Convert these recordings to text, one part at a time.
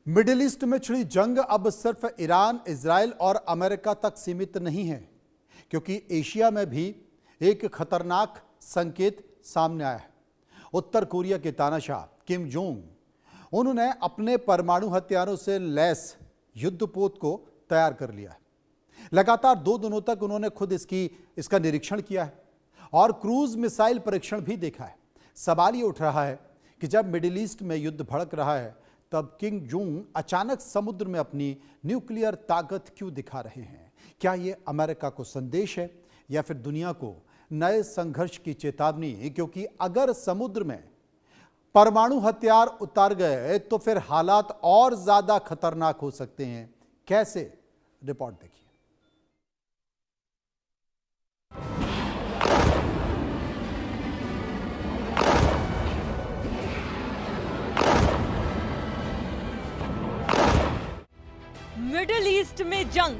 Middle east में छिड़ी जंग अब सिर्फ ईरान, इजराइल और अमेरिका तक सीमित नहीं है, क्योंकि एशिया में भी एक खतरनाक संकेत सामने आया है। उत्तर कोरिया के तानाशाह किम जोंग उन्होंने अपने परमाणु हथियारों से लैस युद्धपोत को तैयार कर लिया है। लगातार 2 दिनों तक उन्होंने खुद इसका निरीक्षण किया है और क्रूज मिसाइल परीक्षण भी देखा है। सवाल ये उठ रहा है कि जब मिडिल ईस्ट में युद्ध भड़क रहा है, तब किम जोंग अचानक समुद्र में अपनी न्यूक्लियर ताकत क्यों दिखा रहे हैं? क्या ये अमेरिका को संदेश है या फिर दुनिया को नए संघर्ष की चेतावनी? क्योंकि अगर समुद्र में परमाणु हथियार उतार गए तो फिर हालात और ज्यादा खतरनाक हो सकते हैं। कैसे? रिपोर्ट देखिए। मिडिल ईस्ट में जंग,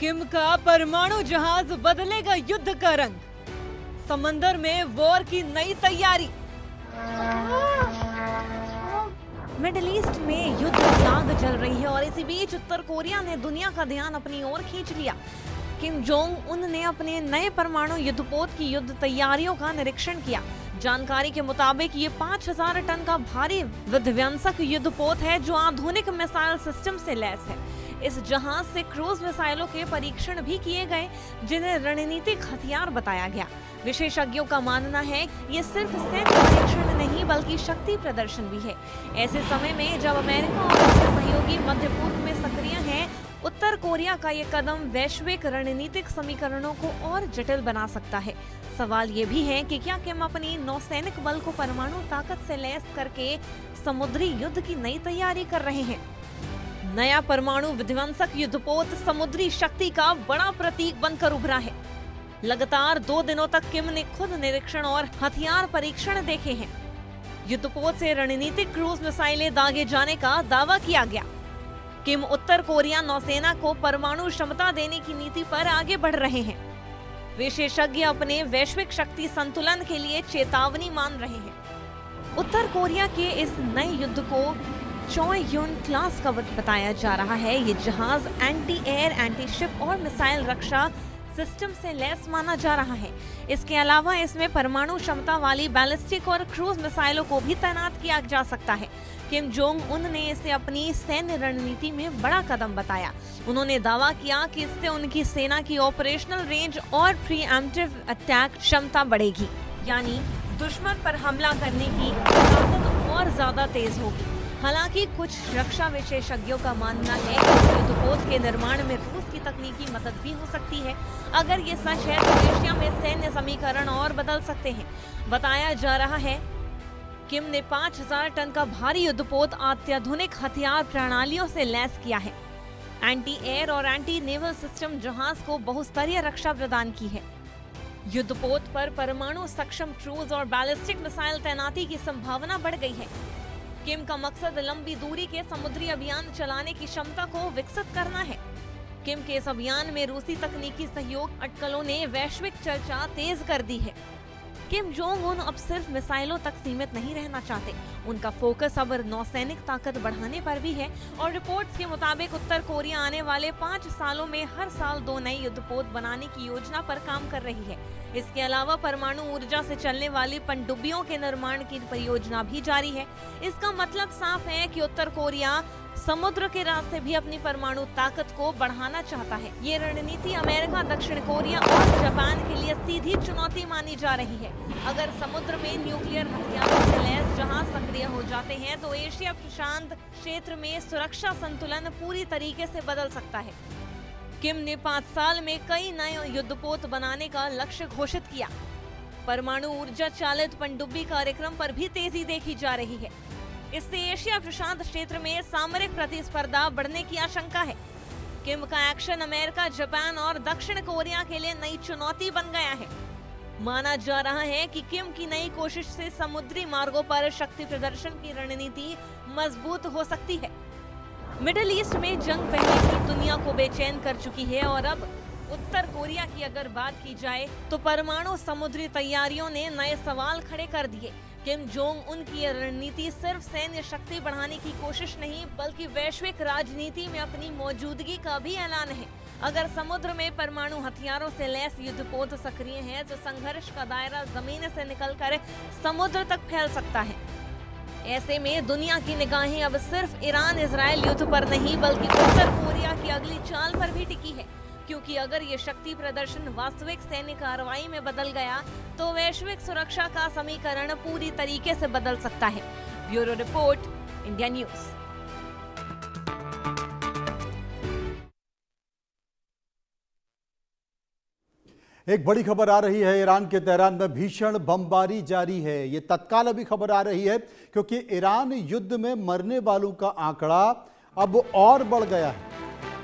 किम का परमाणु जहाज बदलेगा युद्ध का रंग, समंदर में वॉर की नई तैयारी। मिडिल ईस्ट में युद्ध की आग जल रही है और इसी बीच उत्तर कोरिया ने दुनिया का ध्यान अपनी ओर खींच लिया। किम जोंग उन ने अपने नए परमाणु युद्धपोत की युद्ध तैयारियों का निरीक्षण किया। जानकारी के मुताबिक ये 5000 टन का भारी विध्वंसक युद्धपोत है जो आधुनिक मिसाइल सिस्टम से लैस है। इस जहाज से क्रूज मिसाइलों के परीक्षण भी किए गए, जिन्हें रणनीतिक हथियार बताया गया। विशेषज्ञों का मानना है ये सिर्फ सैन्य परीक्षण नहीं बल्कि शक्ति प्रदर्शन भी है। ऐसे समय में जब अमेरिका और उसके सहयोगी मध्य पूर्व में सक्रिय हैं, उत्तर कोरिया का ये कदम वैश्विक रणनीतिक समीकरणों को और जटिल बना सकता है। सवाल ये भी है कि क्या किम अपनी नौसैनिक बल को परमाणु ताकत से लैस करके समुद्री युद्ध की नई तैयारी कर रहे हैं? नया परमाणु विध्वंसक युद्धपोत समुद्री शक्ति का बड़ा प्रतीक बनकर उभरा है। लगातार 2 दिनों तक किम ने खुद निरीक्षण और हथियार परीक्षण देखे हैं। युद्धपोत से रणनीतिक क्रूज मिसाइलें दागे जाने का दावा किया गया। किम उत्तर कोरिया नौसेना को परमाणु क्षमता देने की नीति पर आगे बढ़ रहे हैं। विशेषज्ञ अपने वैश्विक शक्ति संतुलन के लिए चेतावनी मान रहे हैं। उत्तर कोरिया के इस नए युद्ध को चोयुन क्लास का बताया जा रहा है। ये जहाज एंटी एयर, एंटी शिप और मिसाइल रक्षा सिस्टम से लैस माना जा रहा है। इसके अलावा इसमें परमाणु क्षमता वाली बैलिस्टिक और क्रूज मिसाइलों को भी तैनात किया जा सकता है। किम जोंग उन ने इसे अपनी सैन्य रणनीति में बड़ा कदम बताया। उन्होंने दावा किया कि इससे उनकी सेना की ऑपरेशनल रेंज और प्रीएम्प्टिव अटैक क्षमता बढ़ेगी, यानी दुश्मन पर हमला करने की ताकत और ज्यादा तेज होगी। हालांकि कुछ रक्षा विशेषज्ञों का मानना है कि इस युद्धपोत के निर्माण में रूस की तकनीकी मदद भी हो सकती है। अगर ये सच है तो एशिया में सैन्य समीकरण और बदल सकते हैं। बताया जा रहा है किम ने 5000 टन का भारी युद्धपोत अत्याधुनिक हथियार प्रणालियों से लैस किया है। एंटी एयर और एंटी नेवल सिस्टम जहाज को बहुस्तरीय रक्षा प्रदान की है। युद्धपोत पर परमाणु सक्षम क्रूज और बैलिस्टिक मिसाइल तैनाती की संभावना बढ़ गई है। किम का मकसद लंबी दूरी के समुद्री अभियान चलाने की क्षमता को विकसित करना है। किम के इस अभियान में रूसी तकनीकी सहयोग अटकलों ने वैश्विक चर्चा तेज कर दी है। किम जोंग उन अब सिर्फ मिसाइलों तक सीमित नहीं रहना चाहते। उनका फोकस अब नौसैनिक ताकत बढ़ाने पर भी है और रिपोर्ट्स के मुताबिक उत्तर कोरिया आने वाले 5 सालों में हर साल 2 नए युद्धपोत बनाने की योजना पर काम कर रही है। इसके अलावा परमाणु ऊर्जा से चलने वाली पनडुब्बियों के निर्माण की परियोजना भी जारी है। इसका मतलब साफ है कि उत्तर कोरिया समुद्र के रास्ते भी अपनी परमाणु ताकत को बढ़ाना चाहता है। ये रणनीति अमेरिका, दक्षिण कोरिया और जापान के लिए सीधी चुनौती मानी जा रही है। अगर समुद्र में न्यूक्लियर हथियारों से लैस जहाज सक्रिय हो जाते हैं तो एशिया प्रशांत क्षेत्र में सुरक्षा संतुलन पूरी तरीके से बदल सकता है। किम ने 5 साल में कई नए युद्धपोत बनाने का लक्ष्य घोषित किया। परमाणु ऊर्जा चालित पनडुब्बी कार्यक्रम पर भी तेजी देखी जा रही है। इससे एशिया प्रशांत क्षेत्र में सामरिक प्रतिस्पर्धा बढ़ने की आशंका है। किम का एक्शन अमेरिका, जापान और दक्षिण कोरिया के लिए नई चुनौती बन गया है। माना जा रहा है कि किम की नई कोशिश से समुद्री मार्गों पर शक्ति प्रदर्शन की रणनीति मजबूत हो सकती है। मिडिल ईस्ट में जंग पहले ही दुनिया को बेचैन कर चुकी है और अब उत्तर कोरिया की अगर बात की जाए तो परमाणु समुद्री तैयारियों ने नए सवाल खड़े कर दिए। किम जोंग उन की ये रणनीति सिर्फ सैन्य शक्ति बढ़ाने की कोशिश नहीं बल्कि वैश्विक राजनीति में अपनी मौजूदगी का भी ऐलान है। अगर समुद्र में परमाणु हथियारों से लैस युद्धपोत सक्रिय है तो संघर्ष का दायरा जमीन से निकलकर समुद्र तक फैल सकता है। ऐसे में दुनिया की निगाहें अब सिर्फ ईरान इजराइल युद्ध पर नहीं बल्कि उत्तर कोरिया की अगली चाल पर भी टिकी है, क्योंकि अगर ये शक्ति प्रदर्शन वास्तविक सैन्य कार्रवाई में बदल गया तो वैश्विक सुरक्षा का समीकरण पूरी तरीके से बदल सकता है। Bureau report, India news. एक बड़ी खबर आ रही है, ईरान के तेहरान में भीषण बमबारी जारी है। ये तत्काल अभी खबर आ रही है क्योंकि ईरान युद्ध में मरने वालों का आंकड़ा अब और बढ़ गया है।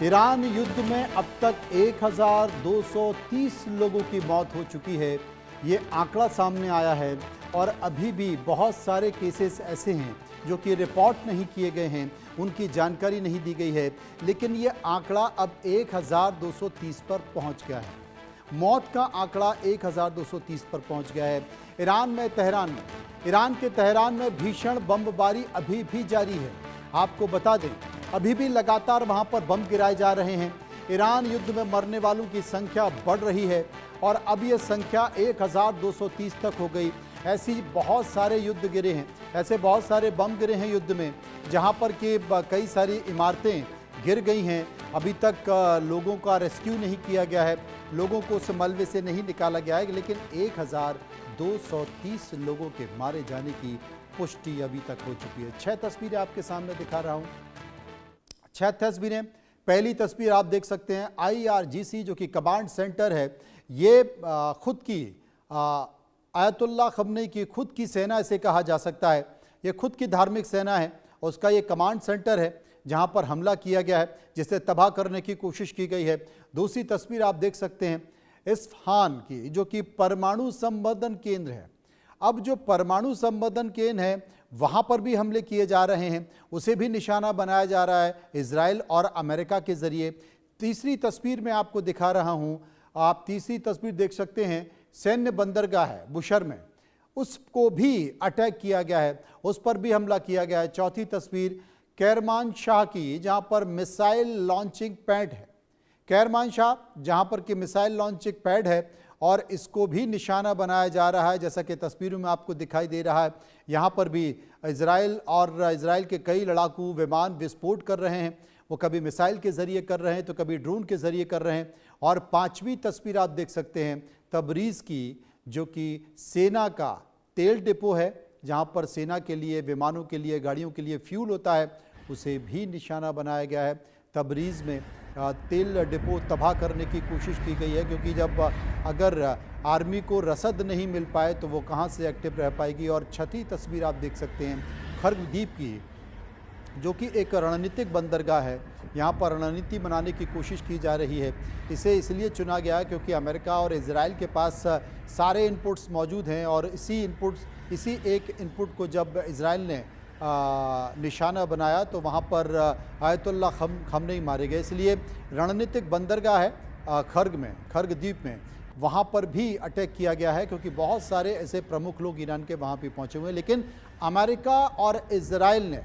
ईरान युद्ध में अब तक 1230 लोगों की मौत हो चुकी है, ये आंकड़ा सामने आया है। और अभी भी बहुत सारे केसेस ऐसे हैं जो कि रिपोर्ट नहीं किए गए हैं, उनकी जानकारी नहीं दी गई है, लेकिन ये आंकड़ा अब 1230 पर पहुंच गया है। मौत का आंकड़ा 1230 पर पहुंच गया है। ईरान के तेहरान में भीषण बमबारी अभी भी जारी है। आपको बता दें, अभी भी लगातार वहां पर बम गिराए जा रहे हैं। ईरान युद्ध में मरने वालों की संख्या बढ़ रही है और अब ये संख्या 1230 तक हो गई। ऐसी बहुत सारे युद्ध गिरे हैं, ऐसे बहुत सारे बम गिरे हैं युद्ध में, जहां पर कि कई सारी इमारतें गिर गई हैं। अभी तक लोगों का रेस्क्यू नहीं किया गया है, लोगों को उस मलबे से नहीं निकाला गया है, लेकिन 1230 लोगों के मारे जाने की पुष्टि अभी तक हो चुकी है। 6 तस्वीरें आपके सामने दिखा रहा हूं। 6 तस्वीरें। पहली तस्वीर आप देख सकते हैं, IRGC जो कि कमांड सेंटर है, ये खुद की आयतुल्लाह खमनेई की खुद की सेना इसे कहा जा सकता है। ये खुद की धार्मिक सेना है, उसका ये कमांड सेंटर है जहां पर हमला किया गया है, जिसे तबाह करने की कोशिश की गई है। दूसरी तस्वीर आप देख सकते हैं इस्फहान की, जो कि परमाणु संवर्धन केंद्र है। अब जो परमाणु संवर्धन केंद्र है वहां पर भी हमले किए जा रहे हैं, उसे भी निशाना बनाया जा रहा है इजराइल और अमेरिका के जरिए। तीसरी तस्वीर में आपको दिखा रहा हूं, आप तीसरी तस्वीर देख सकते हैं, सैन्य बंदरगाह है बुशर में, उसको भी अटैक किया गया है, उस पर भी हमला किया गया है। चौथी तस्वीर केरमानशाह की, जहां पर मिसाइल लॉन्चिंग पैड है, केरमानशाह जहां पर कि मिसाइल लॉन्चिंग पैड है और इसको भी निशाना बनाया जा रहा है, जैसा कि तस्वीरों में आपको दिखाई दे रहा है। यहाँ पर भी इजराइल के कई लड़ाकू विमान विस्फोट कर रहे हैं, वो कभी मिसाइल के ज़रिए कर रहे हैं तो कभी ड्रोन के ज़रिए कर रहे हैं। और 5वीं तस्वीर आप देख सकते हैं तबरीज़ की, जो कि सेना का तेल डिपो है, जहाँ पर सेना के लिए, विमानों के लिए, गाड़ियों के लिए फ्यूल होता है, उसे भी निशाना बनाया गया है। तबरीज़ में तेल डिपो तबाह करने की कोशिश की गई है, क्योंकि जब अगर आर्मी को रसद नहीं मिल पाए तो वो कहाँ से एक्टिव रह पाएगी। और 6वीं तस्वीर आप देख सकते हैं खर्ग द्वीप की, जो कि एक रणनीतिक बंदरगाह है, यहाँ पर रणनीति बनाने की कोशिश की जा रही है। इसे इसलिए चुना गया क्योंकि अमेरिका और इजराइल के पास सारे इनपुट्स मौजूद हैं और इसी एक इनपुट को जब इजराइल ने निशाना बनाया तो वहाँ पर आयतुल्लाह खमनेई मारे गए। इसलिए रणनीतिक बंदरगाह है खर्ग द्वीप में, वहाँ पर भी अटैक किया गया है, क्योंकि बहुत सारे ऐसे प्रमुख लोग ईरान के वहाँ भी पहुँचे हुए हैं। लेकिन अमेरिका और इजराइल ने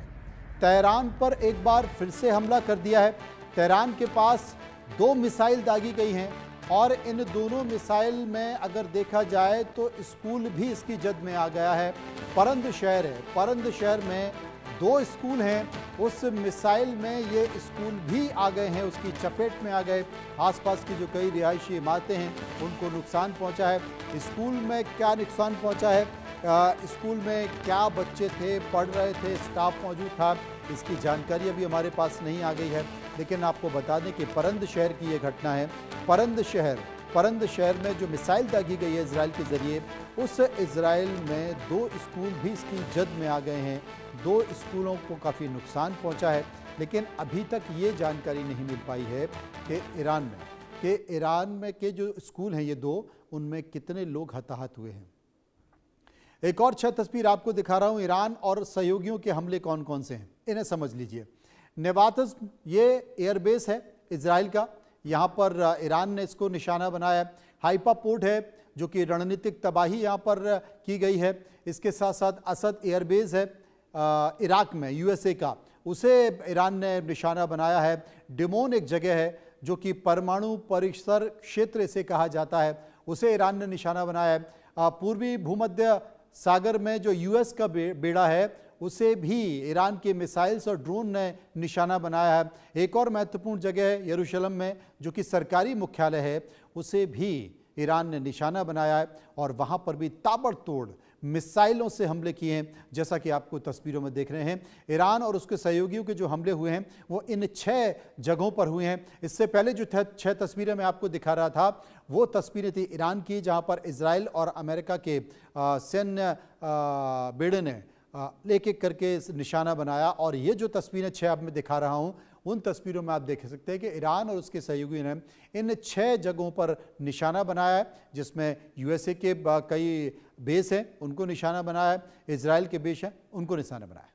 तेहरान पर एक बार फिर से हमला कर दिया है। तेहरान के पास 2 मिसाइल दागी गई हैं और इन दोनों मिसाइल में अगर देखा जाए तो स्कूल भी इसकी जद में आ गया है। परंद शहर है, परंद शहर में 2 स्कूल हैं, उस मिसाइल में ये स्कूल भी आ गए हैं, उसकी चपेट में आ गए। आसपास की जो कई रिहायशी इमारतें हैं उनको नुकसान पहुंचा है। स्कूल में क्या नुकसान पहुंचा है, स्कूल में क्या बच्चे थे, पढ़ रहे थे, स्टाफ मौजूद था, इसकी जानकारी अभी हमारे पास नहीं आ गई है। लेकिन आपको बता दें कि परंद शहर की ये घटना है। परंद शहर में जो मिसाइल दागी गई है इजराइल के ज़रिए, उस इजराइल में 2 स्कूल भी इसकी जद में आ गए हैं। 2 स्कूलों को काफ़ी नुकसान पहुंचा है। लेकिन अभी तक ये जानकारी नहीं मिल पाई है कि ईरान में के जो स्कूल हैं ये 2, उनमें कितने लोग हताहत हुए हैं। एक और 6 तस्वीर आपको दिखा रहा हूँ। ईरान और सहयोगियों के हमले कौन कौन से हैं, इन्हें समझ लीजिए। नेवातज ये एयरबेस है इजराइल का, यहाँ पर ईरान ने इसको निशाना बनाया है। हाइफा पोर्ट है जो कि रणनीतिक तबाही यहाँ पर की गई है। इसके साथ साथ असद एयरबेस है इराक में यूएसए का, उसे ईरान ने निशाना बनाया है। डिमोन एक जगह है जो कि परमाणु परिसर क्षेत्र इसे कहा जाता है, उसे ईरान ने निशाना बनाया है। पूर्वी भूमध्य सागर में जो यूएस का बेड़ा है उसे भी ईरान के मिसाइल्स और ड्रोन ने निशाना बनाया है। एक और महत्वपूर्ण जगह है यरूशलेम में जो कि सरकारी मुख्यालय है, उसे भी ईरान ने निशाना बनाया है और वहाँ पर भी ताबड़तोड़ मिसाइलों से हमले किए हैं, जैसा कि आपको तस्वीरों में देख रहे हैं। ईरान और उसके सहयोगियों के जो हमले हुए हैं वो इन 6 जगहों पर हुए हैं। इससे पहले जो 6 तस्वीरें मैं आपको दिखा रहा था वो तस्वीरें थी ईरान की, जहां पर इजराइल और अमेरिका के सैन्य बेड़े ने एक एक करके निशाना बनाया। और ये जो तस्वीरें 6 अब मैं दिखा रहा हूं, उन तस्वीरों में आप देख सकते हैं कि ईरान और उसके सहयोगियों ने इन 6 जगहों पर निशाना बनाया है, जिसमें यूएसए के कई बेस हैं उनको निशाना बनाया है, इजराइल के बेस हैं उनको निशाना बनाया है।